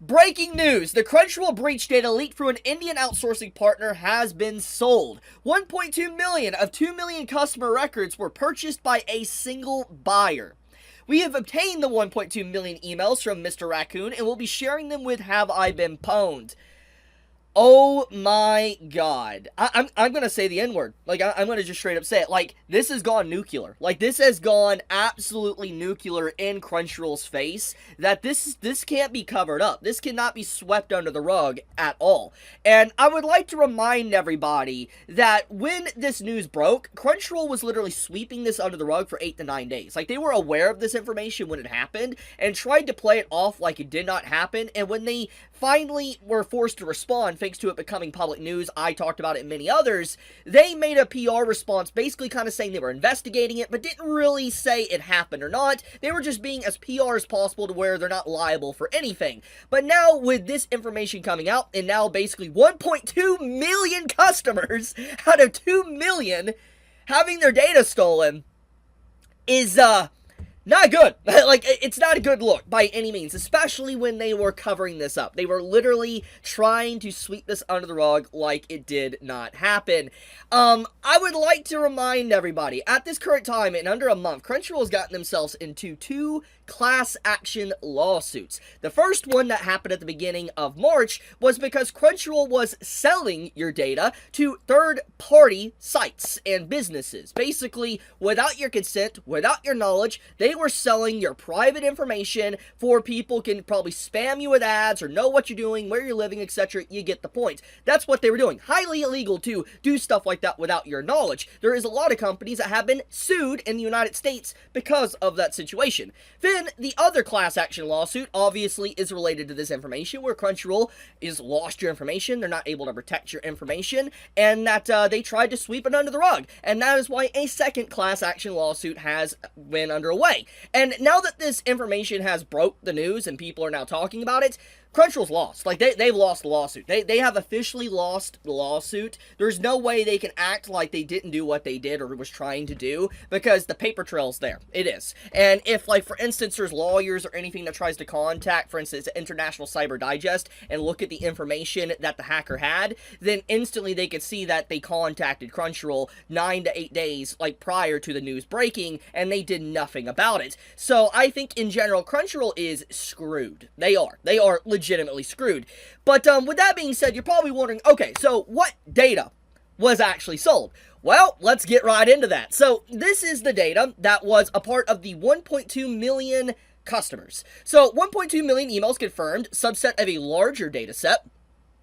Breaking news! The Crunchyroll breach data leaked through an Indian outsourcing partner has been sold. 1.2 million of 2 million customer records were purchased by a single buyer. We have obtained the 1.2 million emails from Mr. Raccoon and will be sharing them with Have I Been Pwned. Oh my god. I'm gonna say the N-word. Like, I'm gonna just straight up say it. Like, this has gone nuclear. Like, this has gone absolutely nuclear in Crunchyroll's face. That this can't be covered up. This cannot be swept under the rug at all. And I would like to remind everybody that when this news broke, Crunchyroll was literally sweeping this under the rug for 8 to 9 days. Like, they were aware of this information when it happened and tried to play it off like it did not happen. And when they finally were forced to respond, thanks to it becoming public news, I talked about it and many others, they made a PR response basically kind of saying they were investigating it, but didn't really say it happened or not. They were just being as PR as possible to where they're not liable for anything. But now, with this information coming out, and now basically 1.2 million customers out of 2 million having their data stolen, is, not good. Like, it's not a good look by any means, especially when they were covering this up. They were literally trying to sweep this under the rug like it did not happen. I would like to remind everybody, at this current time, in under a month, Crunchyroll has gotten themselves into 2 class action lawsuits. The first one that happened at the beginning of March was because Crunchyroll was selling your data to third-party sites and businesses. Basically, without your consent, without your knowledge, they were selling your private information for people can probably spam you with ads or know what you're doing, where you're living, etc. You get the point. That's what they were doing. Highly illegal to do stuff like that without your knowledge. There is a lot of companies that have been sued in the United States because of that situation. Then, the other class action lawsuit obviously is related to this information, where Crunchyroll is lost your information, they're not able to protect your information, and that they tried to sweep it under the rug. And that is why a second class action lawsuit has been underway. And now that this information has broke the news and people are now talking about it, Crunchyroll's lost. Like, they've lost the lawsuit. They have officially lost the lawsuit. There's no way they can act like they didn't do what they did or was trying to do, because the paper trail's there. It is. And if, like, for instance, there's lawyers or anything that tries to contact, for instance, International Cyber Digest, and look at the information that the hacker had, then instantly they could see that they contacted Crunchyroll 9 to 8 days, like, prior to the news breaking, and they did nothing about it. So I think, in general, Crunchyroll is screwed. They are. They are legitimately screwed. But with that being said, you're probably wondering, okay, so what data was actually sold? Well, let's get right into that. So this is the data that was a part of the 1.2 million customers. So 1.2 million emails confirmed, subset of a larger data set.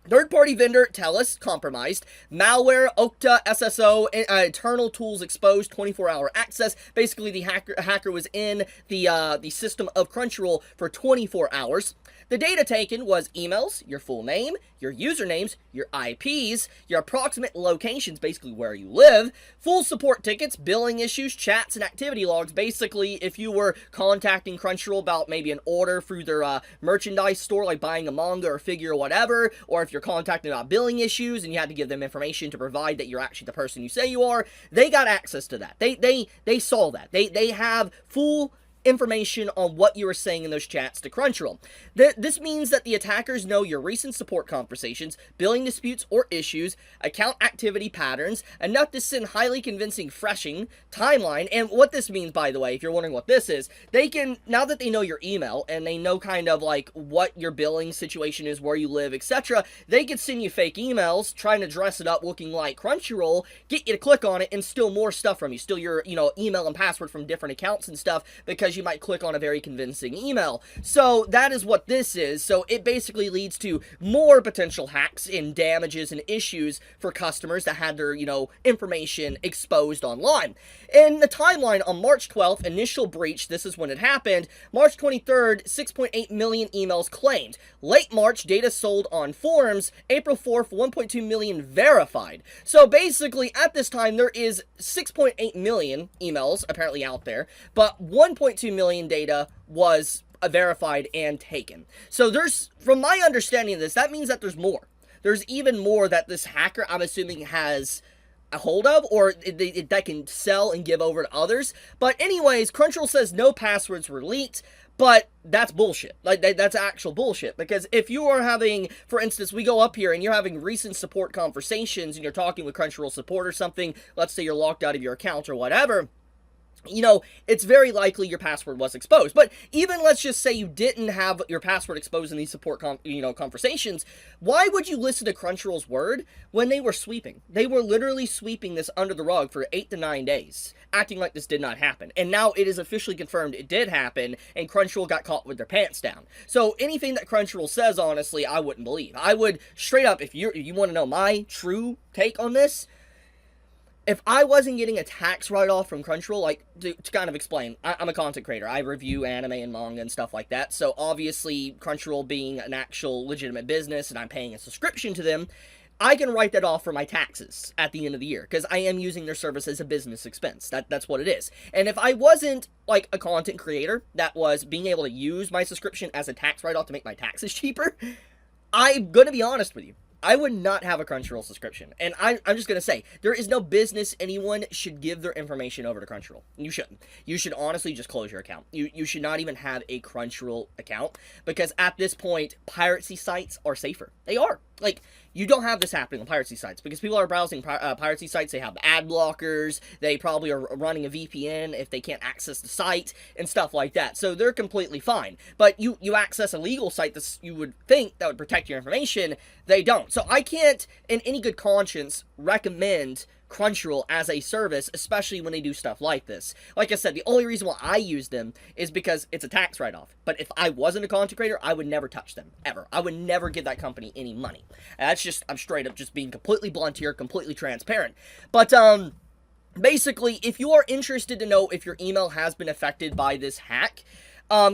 Third-party vendor TELUS compromised, malware, Okta, SSO, internal tools exposed, 24-hour access. Basically, the hacker was in the system of Crunchyroll for 24 hours. The data taken was emails, your full name, your usernames, your IPs, your approximate locations, basically where you live, full support tickets, billing issues, chats, and activity logs. Basically, if you were contacting Crunchyroll about maybe an order through their merchandise store, like buying a manga or figure or whatever, or if you're contacting about billing issues and you had to give them information to provide that you're actually the person you say you are, they got access to that. They saw that. They have full information on what you were saying in those chats to Crunchyroll. This means that the attackers know your recent support conversations, billing disputes or issues, account activity patterns, enough to send highly convincing freshing timeline. And what this means, by the way, if you're wondering what this is, they can, now that they know your email and they know kind of like what your billing situation is, where you live, etc., they can send you fake emails trying to dress it up looking like Crunchyroll, get you to click on it, and steal more stuff from you. Steal your, email and password from different accounts and stuff, because you might click on a very convincing email. So that is what this is. So it basically leads to more potential hacks and damages and issues for customers that had their, information exposed online. In the timeline, on March 12th, initial breach, this is when it happened. March 23rd, 6.8 million emails claimed. Late March, data sold on forums. April 4th, 1.2 million verified. So basically, at this time, there is 6.8 million emails apparently out there, but 1.2 million data was verified and taken. So there's, from my understanding of this, that means that there's more. There's even more that this hacker, I'm assuming, has a hold of, or that can sell and give over to others. But anyways, Crunchyroll says no passwords were leaked. But that's bullshit. Like, that's actual bullshit. Because if you are having, for instance, we go up here and you're having recent support conversations and you're talking with Crunchyroll support or something, let's say you're locked out of your account or whatever, you know, it's very likely your password was exposed. But even let's just say you didn't have your password exposed in these support conversations, why would you listen to Crunchyroll's word when they were sweeping? They were literally sweeping this under the rug for 8 to 9 days, acting like this did not happen. And now it is officially confirmed it did happen, and Crunchyroll got caught with their pants down. So anything that Crunchyroll says, honestly, I wouldn't believe. I would, straight up, if you want to know my true take on this, if I wasn't getting a tax write-off from Crunchyroll, like, to kind of explain, I'm a content creator. I review anime and manga and stuff like that, so obviously, Crunchyroll being an actual legitimate business and I'm paying a subscription to them, I can write that off for my taxes at the end of the year, because I am using their service as a business expense. That's what it is. And if I wasn't, like, a content creator that was being able to use my subscription as a tax write-off to make my taxes cheaper, I'm gonna be honest with you, I would not have a Crunchyroll subscription. And I'm just going to say, there is no business anyone should give their information over to Crunchyroll. You shouldn't. You should honestly just close your account. You should not even have a Crunchyroll account, because at this point, piracy sites are safer. They are. Like, you don't have this happening on piracy sites, because people are browsing piracy sites. They have ad blockers. They probably are running a VPN if they can't access the site and stuff like that. So they're completely fine. But you access a legal site that you would think that would protect your information. They don't. So I can't, in any good conscience, recommend Crunchyroll as a service, especially when they do stuff like this. Like I said, the only reason why I use them is because it's a tax write-off. But if I wasn't a content creator, I would never touch them, ever. I would never give that company any money. And that's just, I'm straight up just being completely blunt here, completely transparent. But, basically, if you are interested to know if your email has been affected by this hack,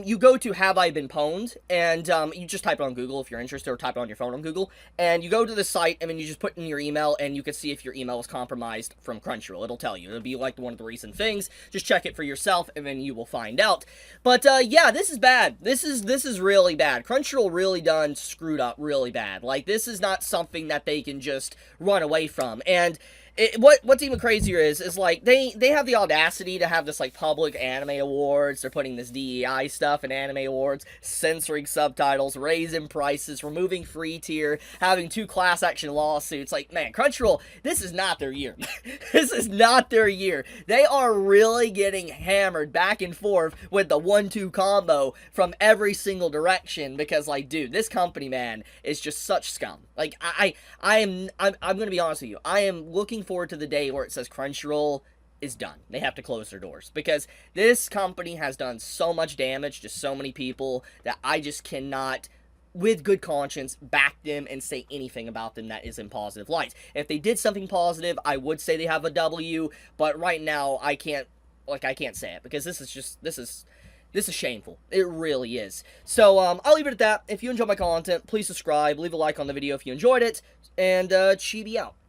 you go to Have I Been Pwned, and you just type it on Google if you're interested, or type it on your phone on Google, and you go to the site, and then you just put in your email, and you can see if your email was compromised from Crunchyroll. It'll tell you. It'll be like one of the recent things. Just check it for yourself, and then you will find out. But, yeah, this is bad. This is really bad. Crunchyroll really done screwed up really bad. Like, this is not something that they can just run away from, and what's even crazier is like, they have the audacity to have this, like, public anime awards. They're putting this DEI stuff in anime awards, censoring subtitles, raising prices, removing free tier, having 2 class action lawsuits. Like, man, Crunchyroll, this is not their year. This is not their year. They are really getting hammered back and forth with the 1-2 combo from every single direction, because, like, dude, this company, man, is just such scum. Like, I'm gonna be honest with you, I am looking forward to the day where it says Crunchyroll is done. They have to close their doors, because this company has done so much damage to so many people that I just cannot, with good conscience, back them and say anything about them that is in positive light. If they did something positive, I would say they have a W, but right now I can't say it, because this is shameful. It really is. So, I'll leave it at that. If you enjoy my content, please subscribe, leave a like on the video if you enjoyed it, and Chibi out.